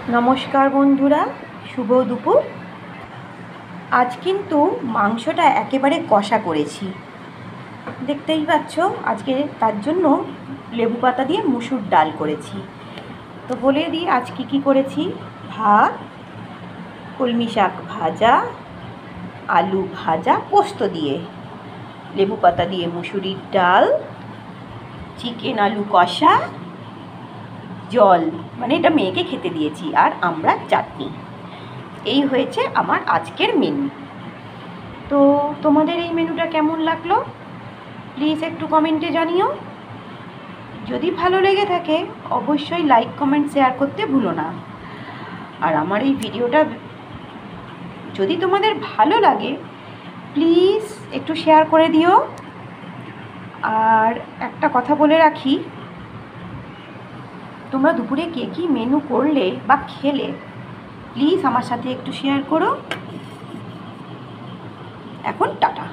নমস্কার বন্ধুরা, শুভ দুপুর। আজ কিন্তু মাংসটা একেবারে কষা করেছি, দেখতেই পাচ্ছ। আজকে তার জন্য লেবু পাতা দিয়ে মুসুর ডাল করেছি। তো বলে দিই আজ কী করেছি। ভাত, কলমি শাক ভাজা, আলু ভাজা পোস্ত দিয়ে, লেবু পাতা দিয়ে মুসুরির ডাল, চিকেন আলু কষা, জল মানে এটা মেয়েকে খেতে দিয়েছি, আর আমরা চাটনি। এই হয়েছে আমার আজকের মেনু। তো তোমাদের এই মেনুটা কেমন লাগলো প্লিজ একটু কমেন্টে জানিও। যদি ভালো লেগে থাকে অবশ্যই লাইক কমেন্ট শেয়ার করতে ভুলো না। আর আমার এই ভিডিওটা যদি তোমাদের ভালো লাগে প্লিজ একটু শেয়ার করে দিও। আর একটা কথা বলে রাখি, তোমরা দুপুরে কে কী মেনু করলে বা খেলে প্লিজ আমার সাথে একটু শেয়ার করো। এখন টাটা।